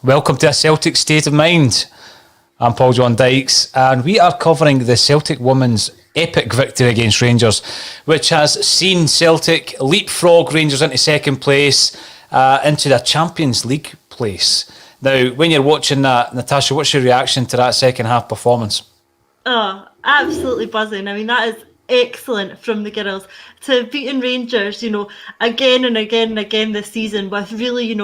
Welcome to A Celtic State of Mind. I'm Paul John Dykes, and we are covering the Celtic women's epic victory against Rangers, which has seen Celtic leapfrog Rangers into second place, into their Champions League place. Now, when you're watching that, Natasha, what's your reaction to that second half performance? Oh, absolutely buzzing. I mean, that is excellent from the girls to beating Rangers, again and again and again this season with really,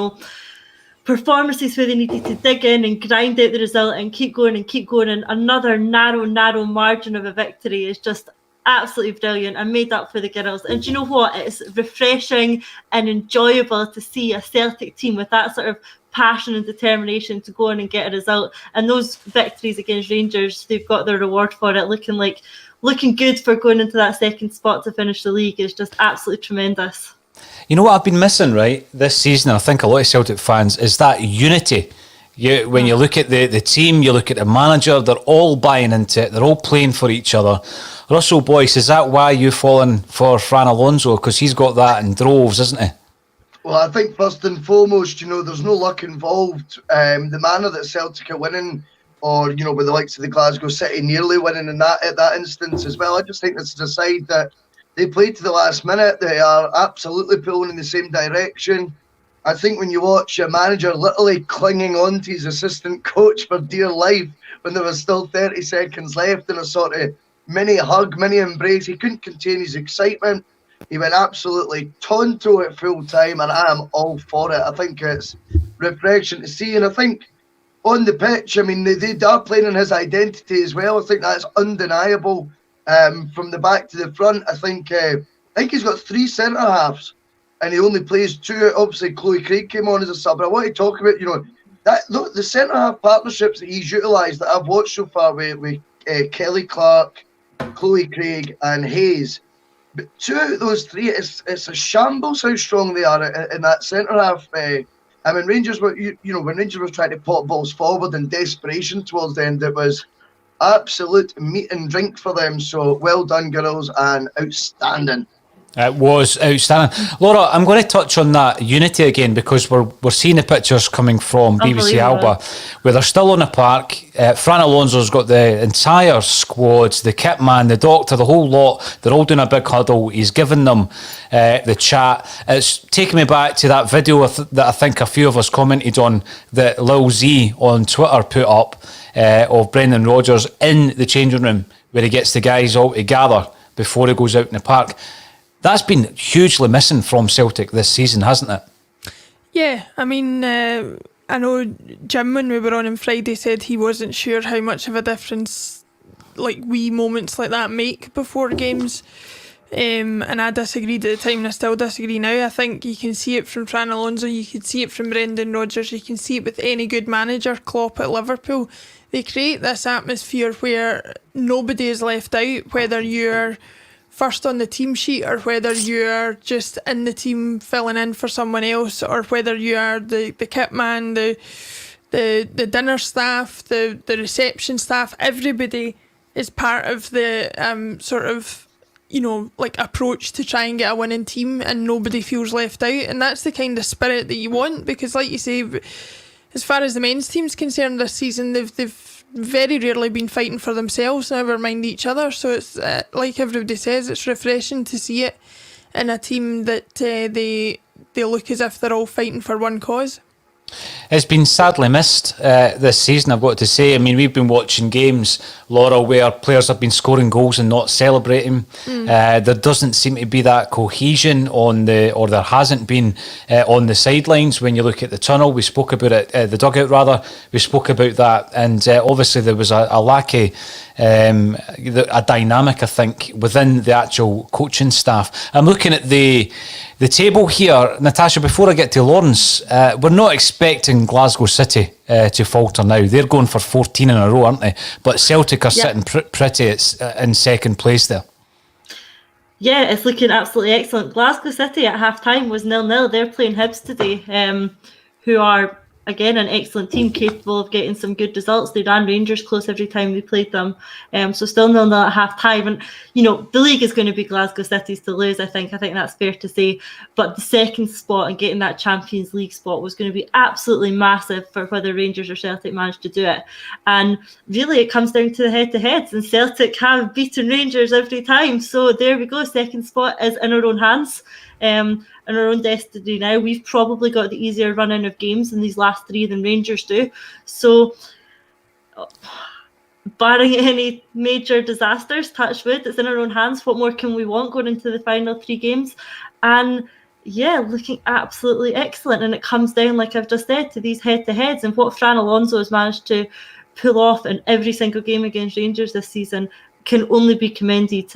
performances where they needed to dig in and grind out the result and keep going. And another narrow margin of a victory is just absolutely brilliant and made up for the girls. And do you know what? It's refreshing and enjoyable to see a Celtic team with that sort of passion and determination to go in and get a result. And those victories against Rangers, they've got their reward for it. Looking good for going into that second spot to finish the league is just absolutely tremendous. You know what I've been missing, right, this season, I think a lot of Celtic fans, is that unity. When you look at the team, you look at the manager, they're all buying into it, they're all playing for each other. Russell Boyce, is that why you've fallen for Fran Alonso? Because he's got that in droves, isn't he? Well, I think first and foremost, there's no luck involved. The manner that Celtic are winning, or, with the likes of the Glasgow City nearly winning in that instance as well, I just think it's a side that they play to the last minute. They are absolutely pulling in the same direction. I think when you watch a manager literally clinging on to his assistant coach for dear life when there was still 30 seconds left in a sort of mini hug, mini embrace, he couldn't contain his excitement. He went absolutely tonto at full time, and I am all for it. I think it's refreshing to see, and I think on the pitch, I mean, they are playing in his identity as well. I think that's undeniable. From the back to the front, I think he's got 3 centre halves, and he only plays 2. Obviously, Chloe Craig came on as a sub. But I want to talk about, the centre half partnerships that he's utilised that I've watched so far with Kelly Clark, Chloe Craig, and Hayes. But 2 of those 3, it's a shambles how strong they are in that centre half. I mean, Rangers were, when Rangers was trying to pop balls forward in desperation towards the end, it was absolute meat and drink for them. So well done, girls, and outstanding. It was outstanding. Laura, I'm going to touch on that unity again because we're seeing the pictures coming from BBC Alba where they're still on the park. Fran Alonso's got the entire squad, the kit man, the doctor, the whole lot. They're all doing a big huddle. He's given them the chat. It's taken me back to that video that I think a few of us commented on that Lil Z on Twitter put up of Brendan Rodgers in the changing room where he gets the guys all together before he goes out in the park. That's been hugely missing from Celtic this season, hasn't it? Yeah, I mean, I know Jim, when we were on Friday, said he wasn't sure how much of a difference wee moments like that make before games. And I disagreed at the time and I still disagree now. I think you can see it from Fran Alonso, you can see it from Brendan Rodgers, you can see it with any good manager. Klopp at Liverpool, they create this atmosphere where nobody is left out, whether you're first on the team sheet or whether you're just in the team filling in for someone else, or whether you are the kit man, the dinner staff, the reception staff. Everybody is part of the approach to try and get a winning team, and nobody feels left out. And that's the kind of spirit that you want, because like you say, as far as the men's team's concerned this season, they've very rarely been fighting for themselves, never mind each other. So it's like everybody says, it's refreshing to see it in a team that they look as if they're all fighting for one cause. It's been sadly missed this season, I've got to say. I mean, we've been watching games, Laura, where players have been scoring goals and not celebrating. There doesn't seem to be that cohesion or there hasn't been on the sidelines. When you look at the tunnel, we spoke about it, the dugout rather, we spoke about that, and obviously there was a lack of a dynamic, I think, within the actual coaching staff. I'm looking at the table here, Natasha, before I get to Lawrence. We're not expecting Glasgow City to falter now. They're going for 14 in a row, aren't they? But Celtic are sitting pretty in second place there. Yeah, it's looking absolutely excellent. Glasgow City at half-time was 0-0. They're playing Hibs today, who are again, an excellent team capable of getting some good results. They ran Rangers close every time they played them. So still 0-0 at half time. And, the league is going to be Glasgow City's to lose, I think. I think that's fair to say. But the second spot and getting that Champions League spot was going to be absolutely massive for whether Rangers or Celtic managed to do it. And really, it comes down to the head-to-heads. And Celtic have beaten Rangers every time. So there we go. Second spot is in our own hands. And our own destiny now. We've probably got the easier run-in of games in these last 3 than Rangers do. So, barring any major disasters, touch wood, it's in our own hands. What more can we want going into the final 3 games? And yeah, looking absolutely excellent. And it comes down, like I've just said, to these head-to-heads. And what Fran Alonso has managed to pull off in every single game against Rangers this season can only be commended.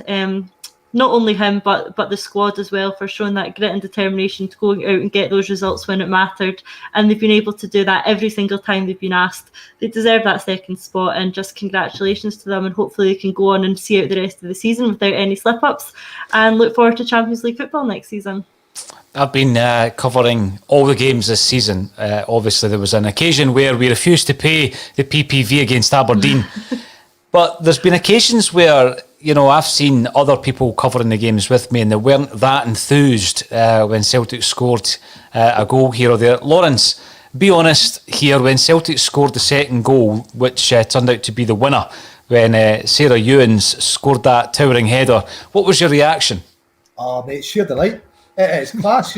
Not only him, but the squad as well, for showing that grit and determination to go out and get those results when it mattered. And they've been able to do that every single time they've been asked. They deserve that second spot, and just congratulations to them. And hopefully they can go on and see out the rest of the season without any slip-ups, and look forward to Champions League football next season. I've been covering all the games this season. Obviously, there was an occasion where we refused to pay the PPV against Aberdeen. But there's been occasions where, I've seen other people covering the games with me and they weren't that enthused when Celtic scored a goal here or there. Lawrence, be honest here, when Celtic scored the second goal, which turned out to be the winner, when Sarah Ewens scored that towering header, what was your reaction? Oh, mate, sheer delight. It's class,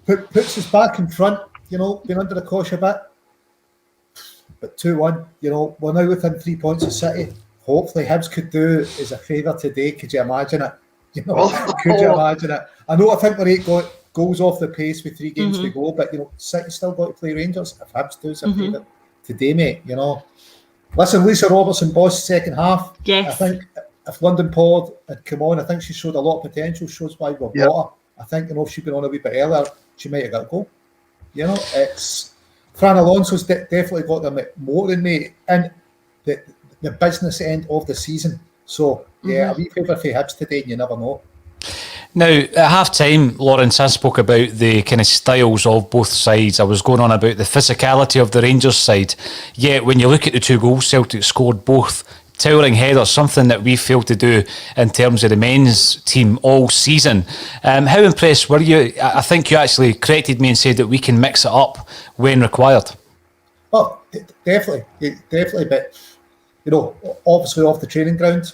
puts us back in front, been under the cosh a bit. But 2-1, we're now within 3 points of City. Hopefully Hibs could do us a favour today. Could you imagine it? Could you imagine it? I think we're 8 goals off the pace with 3 games to go, but City still got to play Rangers. If Hibs do us a favour today, mate, Listen, Lisa Robertson, boss, second half. Yes. I think if London Pod had come on, I think she showed a lot of potential, shows why we've got her. I think, if she'd been on a wee bit earlier, she might have got a goal. It's... Fran Alonso's definitely got them motoring, mate, in the business end of the season. So, a wee favour for Hibs today, and you never know. Now, at half-time, Lawrence, I spoke about the kind of styles of both sides. I was going on about the physicality of the Rangers side. Yet, when you look at the 2 goals Celtic scored, both towering headers, something that we failed to do in terms of the men's team all season. How impressed were you? I think you actually corrected me and said that we can mix it up when required. Oh, definitely. But, obviously off the training ground,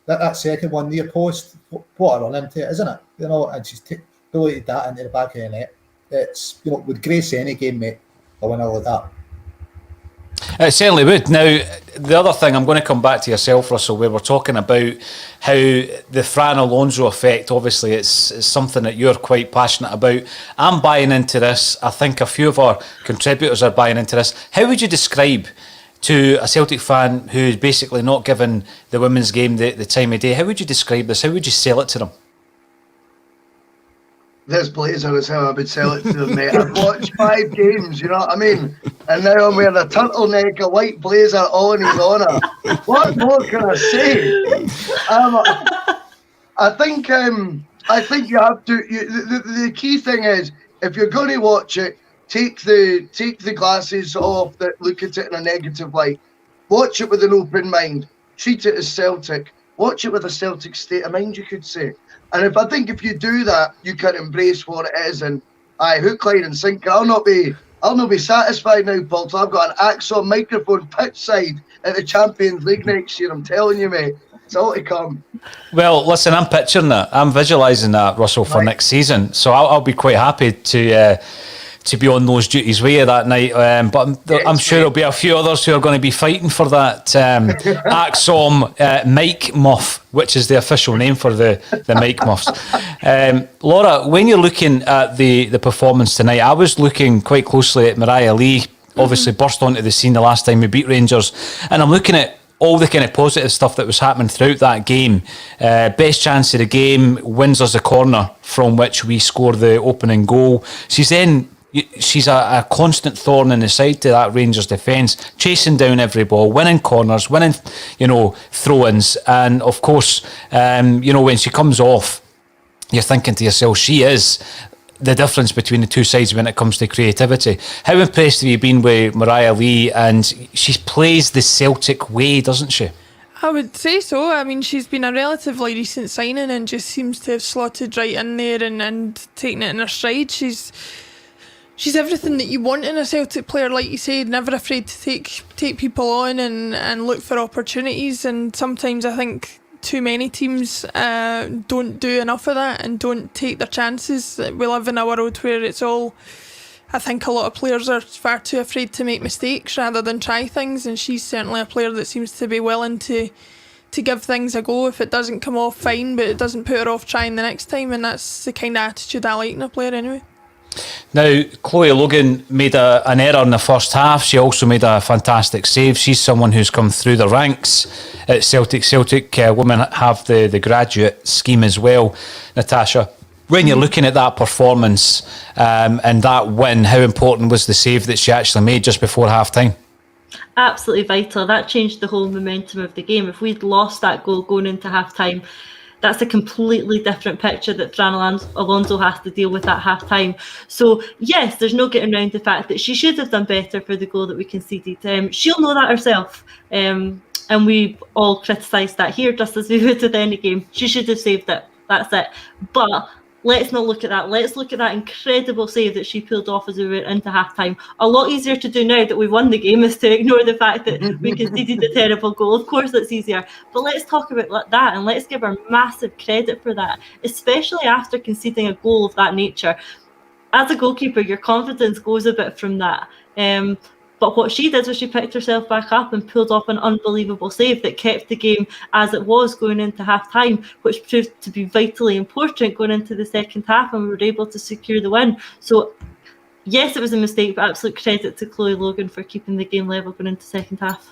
that second one near post, what a run into it, isn't it? And she's bulleted that into the back of the net. It's, would grace any game, mate, a winner like that. It certainly would. Now, the other thing, I'm going to come back to yourself, Russell, where we're talking about how the Fran Alonso effect, obviously, it's something that you're quite passionate about. I'm buying into this. I think a few of our contributors are buying into this. How would you describe to a Celtic fan who's basically not given the women's game the time of day, how would you describe this? How would you sell it to them? This blazer is how I would sell it to them, mate. I've watched 5 games, you know what I mean? And now I'm wearing a turtleneck, a white blazer, all in his honour. What more can I say? I think you have to. The key thing is, if you're going to watch it, take the glasses off that look at it in a negative light. Watch it with an open mind. Treat it as Celtic. Watch it with a Celtic state of mind, you could say. And if you do that, you can embrace what it is. And hook, line and sinker. I'll not be satisfied now, Paul, till I've got an ACSOM microphone pitch side at the Champions League next year. I'm telling you, mate. It's all to come. Well, listen, I'm picturing that. I'm visualising that, Russell, for next season. So I'll be quite happy to be on those duties with you that night. But I'm sure there'll be a few others who are going to be fighting for that ACSOM mic muff, which is the official name for the mic muffs. Laura, when you're looking at the performance tonight, I was looking quite closely at Mariah Lee, obviously burst onto the scene the last time we beat Rangers, and I'm looking at all the kind of positive stuff that was happening throughout that game. Best chance of the game, wins us a corner from which we score the opening goal. She's a constant thorn in the side to that Rangers defence, chasing down every ball, winning corners, winning, throw-ins. And of course, when she comes off, you're thinking to yourself, she is the difference between the two sides when it comes to creativity. How impressed have you been with Mariah Lee? And she plays the Celtic way, doesn't she? I would say so. I mean, she's been a relatively recent signing and just seems to have slotted right in there and taken it in her stride. She's everything that you want in a Celtic player, like you said, never afraid to take people on and look for opportunities. And sometimes I think too many teams don't do enough of that and don't take their chances. We live in a world where it's all, I think a lot of players are far too afraid to make mistakes rather than try things, and she's certainly a player that seems to be willing to give things a go. If it doesn't come off, fine, but it doesn't put her off trying the next time, and that's the kind of attitude I like in a player anyway. Now, Chloe Logan made an error in the first half. She also made a fantastic save. She's someone who's come through the ranks at Celtic. Celtic women have the graduate scheme as well, Natasha. When you're looking at that performance and that win, how important was the save that she actually made just before half-time? Absolutely vital. That changed the whole momentum of the game. If we'd lost that goal going into half-time, that's a completely different picture that Fran Alonso has to deal with at half-time. So, yes, there's no getting around the fact that she should have done better for the goal that we conceded. She'll know that herself. And we all criticised that here, just as we would with any game. She should have saved it. That's it. But let's not look at that. Let's look at that incredible save that she pulled off as we went into half-time. A lot easier to do now that we've won the game is to ignore the fact that we conceded a terrible goal. Of course, that's easier. But let's talk about that and let's give her massive credit for that, especially after conceding a goal of that nature. As a goalkeeper, your confidence goes a bit from that. But what she did was she picked herself back up and pulled off an unbelievable save that kept the game as it was going into half-time, which proved to be vitally important going into the second half, and we were able to secure the win. So, yes, it was a mistake, but absolute credit to Chloe Logan for keeping the game level going into second half.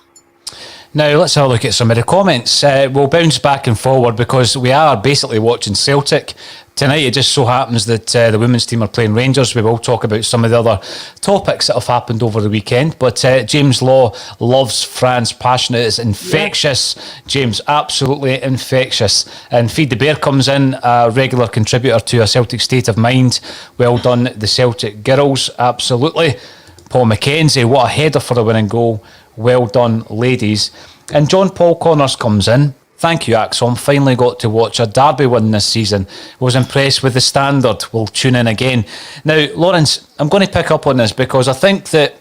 Now, let's have a look at some of the comments. We'll bounce back and forward because we are basically watching Celtic. Tonight, it just so happens that the women's team are playing Rangers. We will talk about some of the other topics that have happened over the weekend. But James Law loves Fran's passion. It is infectious. Yeah. James, absolutely infectious. And Feed the Bear comes in, a regular contributor to A Celtic State of Mind. Well done, the Celtic girls. Absolutely. Paul McKenzie, what a header for the winning goal. Well done, ladies. And John Paul Connors comes in. Thank you, ACSOM. Finally got to watch a derby win this season. Was impressed with the standard. We'll tune in again. Now, Lawrence, I'm going to pick up on this because I think that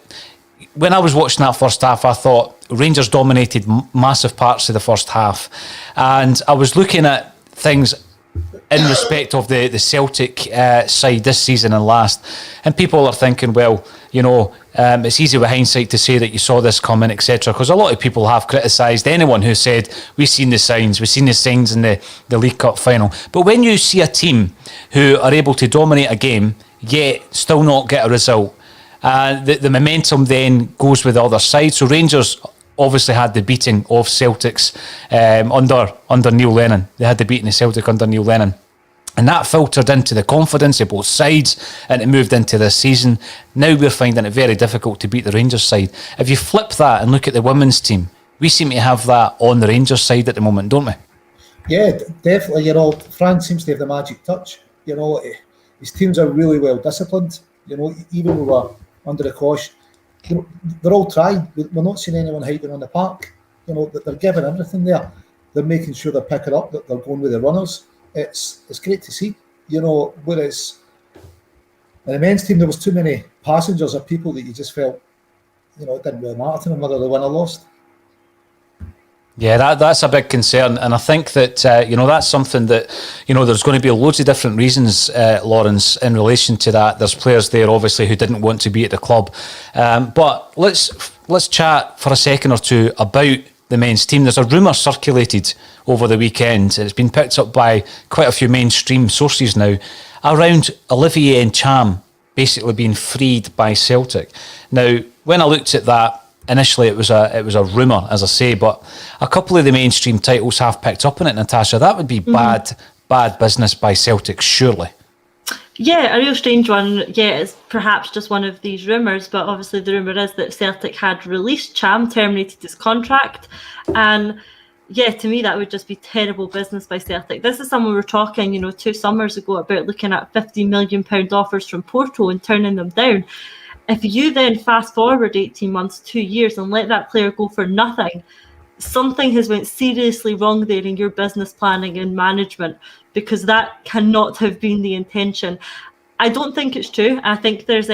when I was watching that first half, I thought Rangers dominated massive parts of the first half. And I was looking at things in respect of the Celtic side this season and last. And people are thinking, well, you know, it's easy with hindsight to say that you saw this coming, etc. Because a lot of people have criticised anyone who said, we've seen the signs in the League Cup final. But when you see a team who are able to dominate a game, yet still not get a result, the momentum then goes with the other side. So Rangers obviously had the beating of Celtics under Neil Lennon. They had the beating of Celtic under Neil Lennon. And that filtered into the confidence of both sides and it moved into this season. Now we're finding it very difficult to beat the Rangers side. If you flip that and look at the women's team, we seem to have that on the Rangers side at the moment, don't we? Yeah, definitely. You know, Fran seems to have the magic touch. You know, his teams are really well disciplined. You know, even when we're under the cosh, you know, they're all trying. We're not seeing anyone hiding on the park. You know, they're giving everything there. They're making sure they're picking up, that they're going with the runners. It's great to see, you know, whereas in the men's team there was too many passengers or people that you just felt, you know, it didn't really matter to them whether they won or lost. Yeah, that's a big concern, and I think that you know, that's something that, you know, there's going to be loads of different reasons, Lawrence, in relation to that. There's players there obviously who didn't want to be at the club, but let's chat for a second or two about the men's team. There's a rumour circulated over the weekend, and it's been picked up by quite a few mainstream sources now, around Olivier Ncham basically being freed by Celtic. Now, when I looked at that, initially it was a rumour, as I say, but a couple of the mainstream titles have picked up on it, Natasha. That would be bad business by Celtic, surely. Yeah, a real strange one. Yeah, it's perhaps just one of these rumours, but obviously the rumour is that Celtic had released Cham, terminated his contract, and yeah, to me that would just be terrible business by Celtic. This is someone we were talking, 2 summers ago about looking at £50 million offers from Porto and turning them down. If you then fast forward 18 months, 2 years, and let that player go for nothing, something has went seriously wrong there in your business planning and management, because that cannot have been the intention. I don't think it's true. I think there's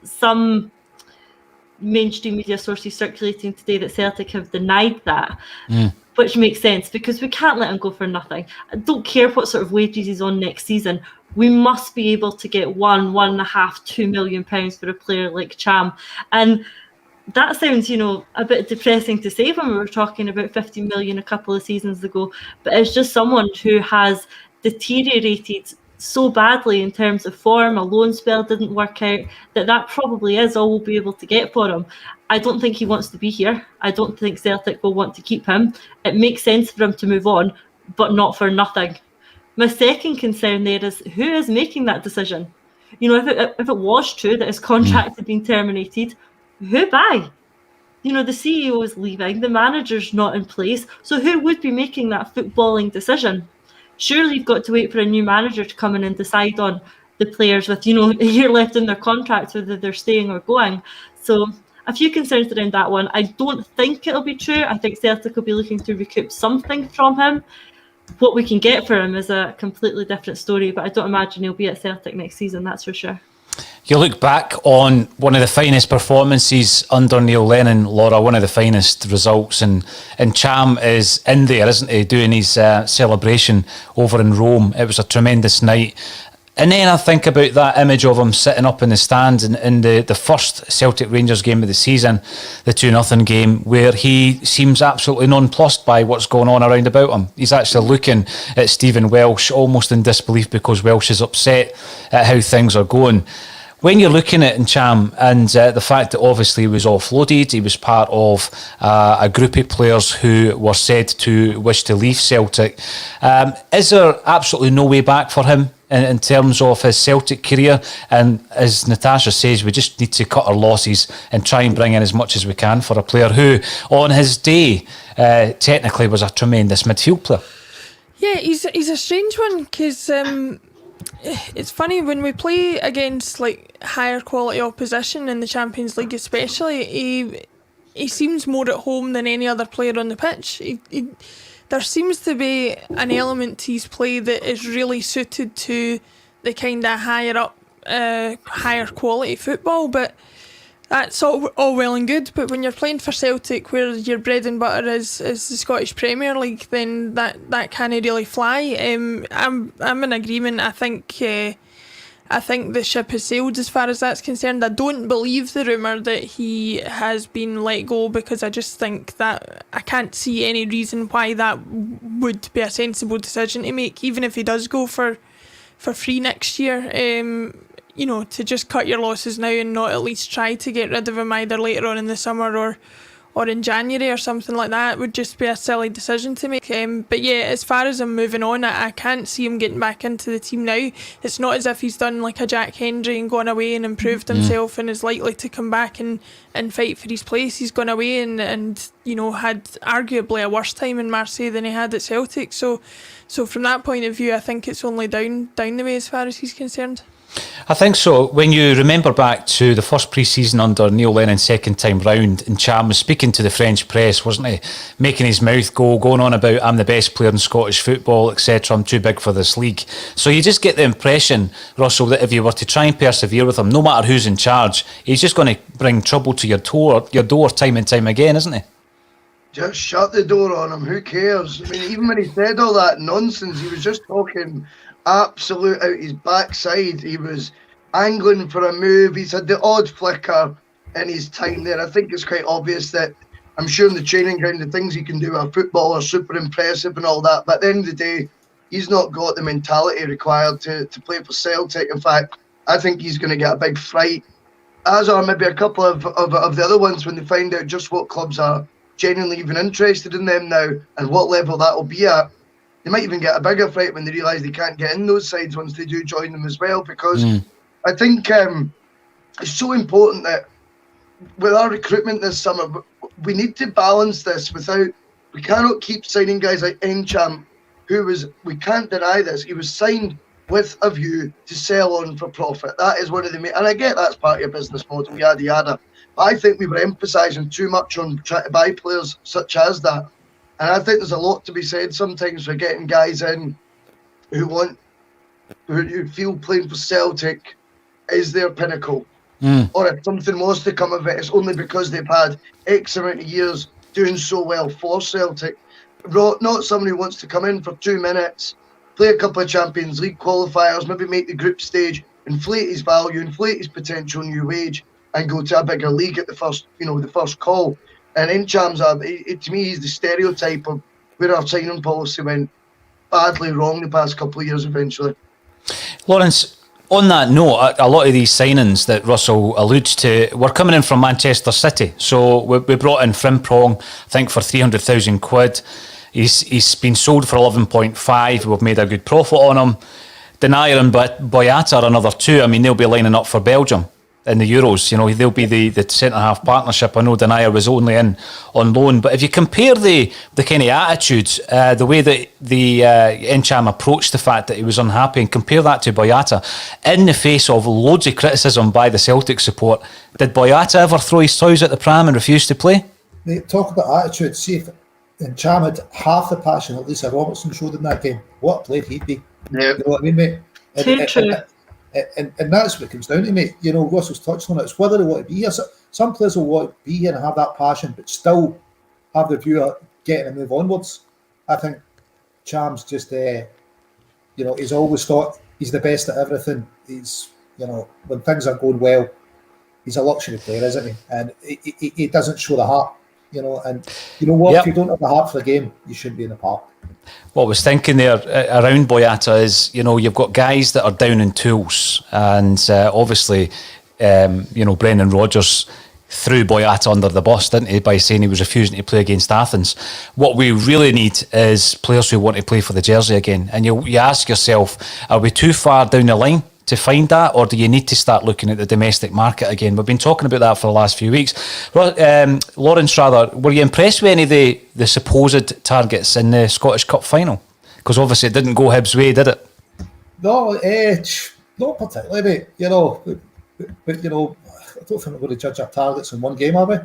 some mainstream media sources circulating today that Celtic have denied that, which makes sense because we can't let him go for nothing. I don't care what sort of wages he's on next season. We must be able to get £1.5, £2 million for a player like Cham. And that sounds, a bit depressing to say when we were talking about 50 million a couple of seasons ago, but it's just someone who has deteriorated so badly in terms of form. A loan spell didn't work out, that probably is all we'll be able to get for him. I don't think he wants to be here. I don't think Celtic will want to keep him. It makes sense for him to move on, but not for nothing. My second concern there is who is making that decision. If it was true that his contract had been terminated, who by? The CEO is leaving, the manager's not in place, so who would be making that footballing decision? Surely you've got to wait for a new manager to come in and decide on the players with, a year left in their contracts, whether they're staying or going. So a few concerns around that one. I don't think it'll be true. I think Celtic will be looking to recoup something from him. What we can get for him is a completely different story, but I don't imagine he'll be at Celtic next season, that's for sure. You look back on one of the finest performances under Neil Lennon, Laura, one of the finest results, and Cham is in there, isn't he, doing his celebration over in Rome. It was a tremendous night. And then I think about that image of him sitting up in the stands in the first Celtic Rangers game of the season, the 2-0 game, where he seems absolutely nonplussed by what's going on around about him. He's actually looking at Stephen Welsh almost in disbelief because Welsh is upset at how things are going. When you're looking at Cham and the fact that obviously he was offloaded, he was part of a group of players who were said to wish to leave Celtic, is there absolutely no way back for him in terms of his Celtic career? And as Natasha says, we just need to cut our losses and try and bring in as much as we can for a player who, on his day, technically was a tremendous midfield player. Yeah, he's a strange one because it's funny when we play against higher quality opposition in the Champions League, especially. He seems more at home than any other player on the pitch. There seems to be an element to his play that is really suited to the kind of higher up, higher quality football. But that's all well and good. But when you're playing for Celtic, where your bread and butter is the Scottish Premier League, then that can't really fly. I'm in agreement. I think the ship has sailed as far as that's concerned. I don't believe the rumour that he has been let go, because I just think that I can't see any reason why that would be a sensible decision to make, even if he does go for free next year. To just cut your losses now and not at least try to get rid of him either later on in the summer or in January or something like that would just be a silly decision to make. But yeah, as far as him moving on, I can't see him getting back into the team now. It's not as if he's done like a Jack Hendry and gone away and improved himself and is likely to come back and fight for his place. He's gone away and had arguably a worse time in Marseille than he had at Celtic. So from that point of view, I think it's only down the way as far as he's concerned. I think so. When you remember back to the first pre-season under Neil Lennon, second time round, and Cham was speaking to the French press, wasn't he? Making his mouth go, going on about, I'm the best player in Scottish football, etc. I'm too big for this league. So you just get the impression, Russell, that if you were to try and persevere with him, no matter who's in charge, he's just going to bring trouble to your door time and time again, isn't he? Just shut the door on him. Who cares? I mean, even when he said all that nonsense, he was just talking absolute out his backside. He was angling for a move. He's had the odd flicker in his time there. I think it's quite obvious that, I'm sure in the training ground, the things he can do with football are super impressive and all that. But at the end of the day, he's not got the mentality required to play for Celtic. In fact, I think he's going to get a big fright, as are maybe a couple of the other ones, when they find out just what clubs are genuinely even interested in them now and what level that will be at. They might even get a bigger fright when they realise they can't get in those sides once they do join them as well, because I think it's so important that with our recruitment this summer, we need to balance this without we cannot keep signing guys like Encham, we can't deny this, he was signed with a view to sell on for profit. That is one of the main, and I get that's part of your business model, yada yada. But I think we were emphasising too much on trying to buy players such as that. And I think there's a lot to be said sometimes for getting guys in who you feel playing for Celtic is their pinnacle. Or if something was to come of it, it's only because they've had X amount of years doing so well for Celtic. Not somebody who wants to come in for 2 minutes, play a couple of Champions League qualifiers, maybe make the group stage, inflate his value, inflate his potential new wage, and go to a bigger league at the first call. And Encham's to me, he's the stereotype of where our signing policy went badly wrong the past couple of years eventually. Lawrence, on that note, a lot of these signings that Russell alludes to were coming in from Manchester City. So we brought in Frimpong, I think, for 300,000 quid. He's been sold for 11.5. We've made a good profit on him. Denier and Boyata are another 2. I mean, they'll be lining up for Belgium in the Euros. They'll be the centre-half partnership. I know Denier was only in on loan. But if you compare the kind of attitudes, the way that the Encham approached the fact that he was unhappy, and compare that to Boyata, in the face of loads of criticism by the Celtic support, did Boyata ever throw his toys at the pram and refuse to play? They talk about attitude. See if Encham had half the passion that Lisa Robertson showed in that game, what a player he'd be. Yeah. You know what I mean, mate? And that's what it comes down to, mate. Russell's touched on it. It's whether they want to be here. Some players will want to be here and have that passion, but still have the view of getting a move onwards. I think Cham's just, he's always thought he's the best at everything. He's, when things are going well, he's a luxury player, isn't he? And he doesn't show the heart, And you know what? Yep. If you don't have the heart for the game, you shouldn't be in the park. What I was thinking there around Boyata is, you've got guys that are down in tools, and obviously, Brendan Rodgers threw Boyata under the bus, didn't he, by saying he was refusing to play against Athens. What we really need is players who want to play for the jersey again. And you ask yourself, are we too far down the line to find that, or do you need to start looking at the domestic market again? We've been talking about that for the last few weeks. Lawrence, were you impressed with any of the supposed targets in the Scottish Cup final? Because obviously it didn't go Hibs' way, did it? No, not particularly, mate. But I don't think we're going to judge our targets in one game, are we?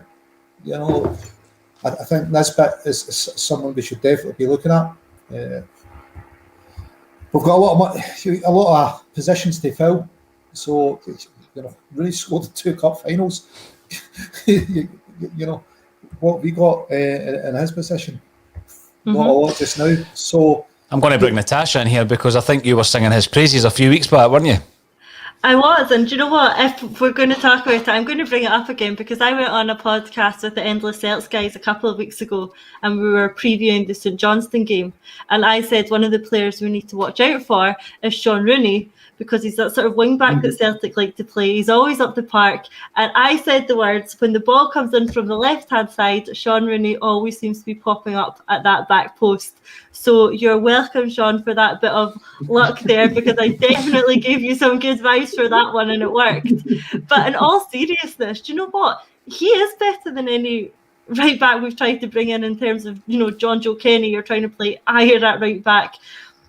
I think Nisbet is someone we should definitely be looking at. We've got a lot of positions to fill, so really scored 2 cup finals. What we got in his position, not a lot just now. So I'm going to bring Natasha in here because I think you were singing his praises a few weeks back, weren't you? I was, and do you know what? If we're going to talk about it, I'm going to bring it up again because I went on a podcast with the Endless Celts guys a couple of weeks ago, and we were previewing the St Johnstone game, and I said one of the players we need to watch out for is Sean Rooney, because he's that sort of wing back that Celtic like to play. He's always up the park. And I said the words, when the ball comes in from the left-hand side, Sean Rooney always seems to be popping up at that back post. So you're welcome, Sean, for that bit of luck there, because I definitely gave you some good vibes for that one and it worked. But in all seriousness, do you know what? He is better than any right back we've tried to bring in terms of, John Joe Kenny, you're trying to play higher at right back.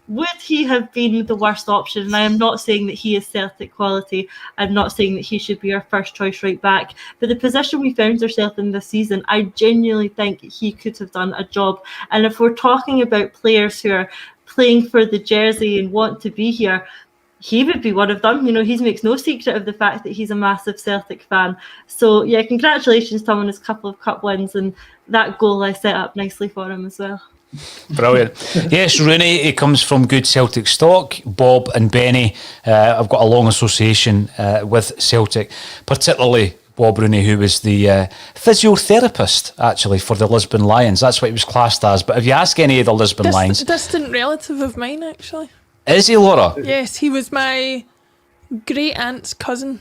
Would he have been the worst option? And I am not saying that he is Celtic quality. I'm not saying that he should be our first choice right back. But the position we found ourselves in this season, I genuinely think he could have done a job. And if we're talking about players who are playing for the jersey and want to be here, he would be one of them. He makes no secret of the fact that he's a massive Celtic fan. So, yeah, congratulations to him on his couple of cup wins, and that goal I set up nicely for him as well. Brilliant. Yes, Rooney, he comes from good Celtic stock. Bob and Benny, I've got a long association with Celtic, particularly Bob Rooney, who was the physiotherapist, actually, for the Lisbon Lions. That's what he was classed as. But if you ask any of the Lisbon Lions... Distant relative of mine, actually. Is he, Laura? Yes, he was my great-aunt's cousin.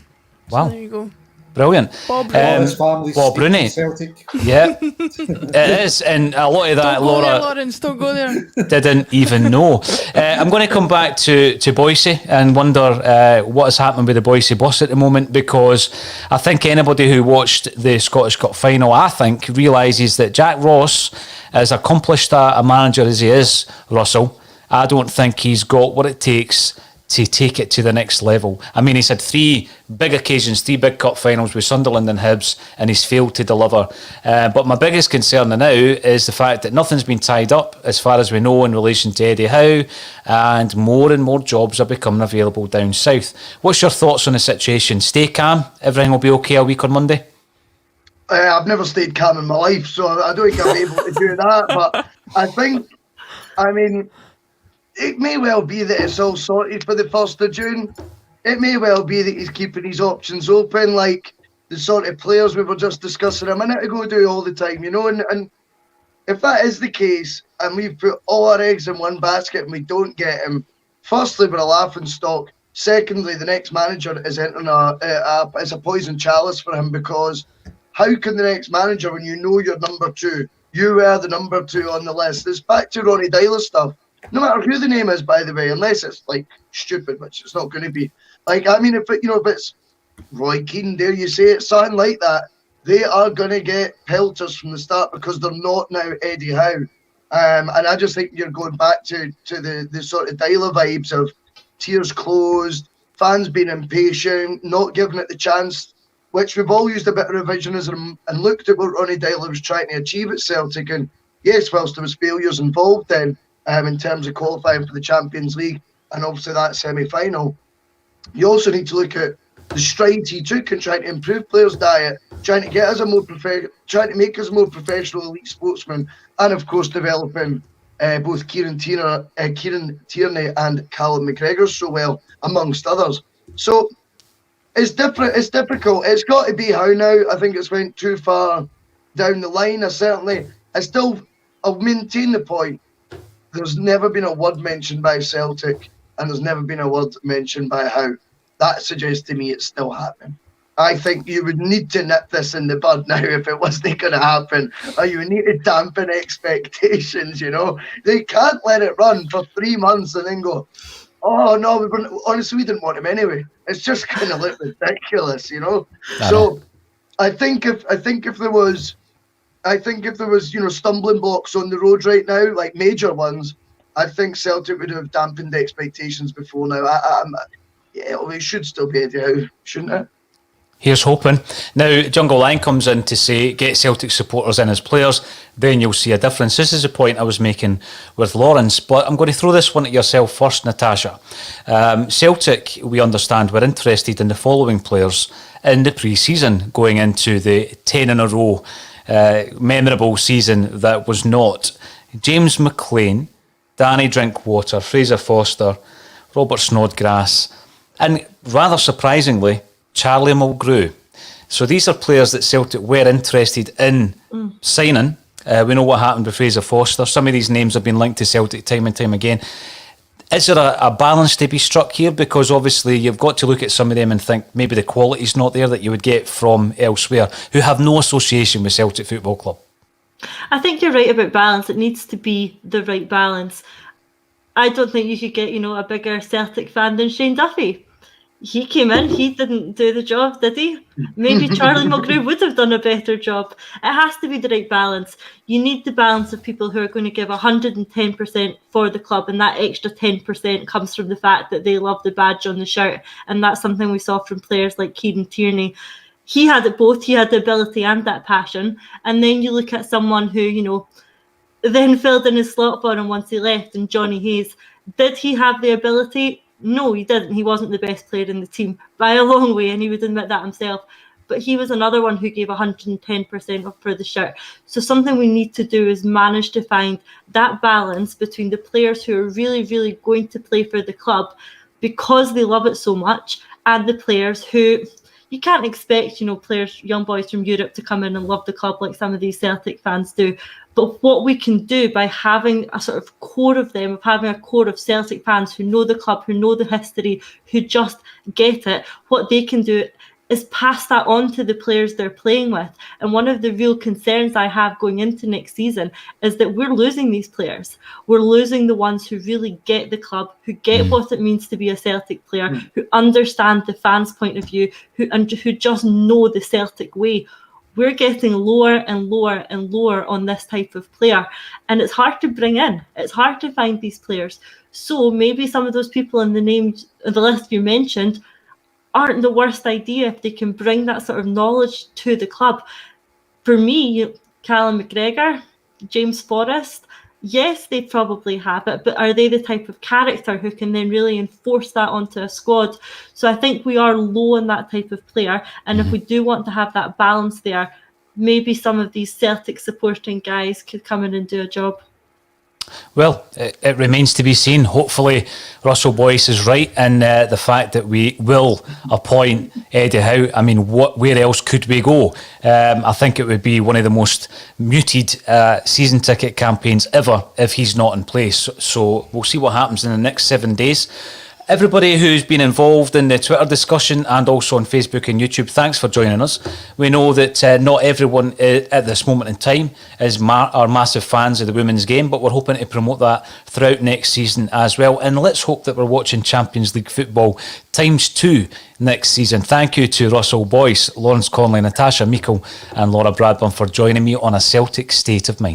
Wow. So there you go. Brilliant. Bob His family's Bob Rooney. Celtic. Yeah, it is, and a lot of that, Don't go there, Laura Lawrence. Don't go there. didn't even know. I'm going to come back to Boise and wonder what is happening with the Boise bus at the moment, because I think anybody who watched the Scottish Cup final, I think, realises that Jack Ross, as accomplished a manager as he is, Russell, I don't think he's got what it takes to take it to the next level. I mean, he's had 3 big occasions, 3 big cup finals with Sunderland and Hibs, and he's failed to deliver. But my biggest concern now is the fact that nothing's been tied up, as far as we know, in relation to Eddie Howe, and more jobs are becoming available down south. What's your thoughts on the situation? Stay calm, everything will be okay a week on Monday? I've never stayed calm in my life, so I don't think I'm able to do that. But I mean, it may well be that it's all sorted for the 1st of June. It may well be that he's keeping his options open, like the sort of players we were just discussing a minute ago do all the time, and if that is the case, and we've put all our eggs in one basket and we don't get him, firstly, we're a laughing stock. Secondly, the next manager is entering it's a poison chalice for him, because how can the next manager, when you know you're number 2, you were the number 2 on the list? It's back to Ronnie Dyler stuff. No matter who the name is, by the way, unless it's like stupid, which it's not going to be. Like, I mean, if it's Roy Keane, dare you say it, something like that, they are going to get pelters from the start, because they're not now Eddie Howe. And I just think you're going back to the sort of Dyler vibes of tears closed, fans being impatient, not giving it the chance, which we've all used a bit of revisionism and looked at what Ronnie Dyler was trying to achieve at Celtic. And yes, whilst there was failures involved then, in terms of qualifying for the Champions League and obviously that semi-final, you also need to look at the strides he took in trying to improve players' diet, trying to get us trying to make us more professional elite sportsmen, and of course developing both Kieran Tierney and Callum McGregor so well, amongst others. So it's different. It's difficult. It's got to be how now. I think it's went too far down the line. I'll maintain the point. There's never been a word mentioned by Celtic, and there's never been a word mentioned by Howe. That suggests to me it's still happening. I think you would need to nip this in the bud now if it wasn't going to happen, or you would need to dampen expectations. They can't let it run for 3 months and then go, oh no, honestly, we didn't want him anyway. It's just kind of look ridiculous, So I think if there was, stumbling blocks on the road right now, like major ones, I think Celtic would have dampened expectations before now. It should still be Eddie Howe, shouldn't it? Here's hoping. Now, Jungle Line comes in to say, get Celtic supporters in as players, then you'll see a difference. This is the point I was making with Lawrence, but I'm going to throw this one at yourself first, Natasha. Celtic, we understand, were interested in the following players in the pre-season, going into the 10 in a row memorable season that was not. James McLean, Danny Drinkwater, Fraser Foster, Robert Snodgrass, and rather surprisingly, Charlie Mulgrew. So these are players that Celtic were interested in signing. We know what happened with Fraser Foster. Some of these names have been linked to Celtic time and time again. Is there a balance to be struck here? Because obviously you've got to look at some of them and think maybe the quality's not there that you would get from elsewhere, who have no association with Celtic Football Club. I think you're right about balance. It needs to be the right balance. I don't think you could get, a bigger Celtic fan than Shane Duffy. He came in, he didn't do the job, did he? Maybe Charlie Mulgrew would have done a better job. It has to be the right balance. You need the balance of people who are going to give 110% for the club, and that extra 10% comes from the fact that they love the badge on the shirt, and that's something we saw from players like Kieran Tierney. He had it both. He had the ability and that passion. And then you look at someone who, then filled in his slot for him once he left, and Johnny Hayes. Did he have the ability? No, he didn't. He wasn't the best player in the team by a long way, and he would admit that himself. But he was another one who gave 110% for the shirt. So something we need to do is manage to find that balance between the players who are really, really going to play for the club because they love it so much, and the players who you can't expect, players, young boys from Europe to come in and love the club like some of these Celtic fans do. But what we can do by having a sort of core of them, of having a core of Celtic fans who know the club, who know the history, who just get it, what they can do is pass that on to the players they're playing with. And one of the real concerns I have going into next season is that we're losing these players. We're losing the ones who really get the club, who get what it means to be a Celtic player, who understand the fans' point of view, who just know the Celtic way. We're getting lower and lower and lower on this type of player. And it's hard to bring in. It's hard to find these players. So maybe some of those people in the list you mentioned aren't the worst idea if they can bring that sort of knowledge to the club. For me, Callum McGregor, James Forrest, yes, they probably have it, but are they the type of character who can then really enforce that onto a squad? So I think we are low on that type of player. And if we do want to have that balance there, maybe some of these Celtic supporting guys could come in and do a job. Well, it remains to be seen. Hopefully, Russell Boyce is right in the fact that we will appoint Eddie Howe. I mean, where else could we go? I think it would be one of the most muted season ticket campaigns ever if he's not in place. So we'll see what happens in the next 7 days. Everybody who's been involved in the Twitter discussion and also on Facebook and YouTube, thanks for joining us. We know that not everyone at this moment in time are massive fans of the women's game, but we're hoping to promote that throughout next season as well. And let's hope that we're watching Champions League football ×2 next season. Thank you to Russell Boyce, Lawrence Conley, Natasha Meikle and Laura Bradburn for joining me on A Celtic State of Mind.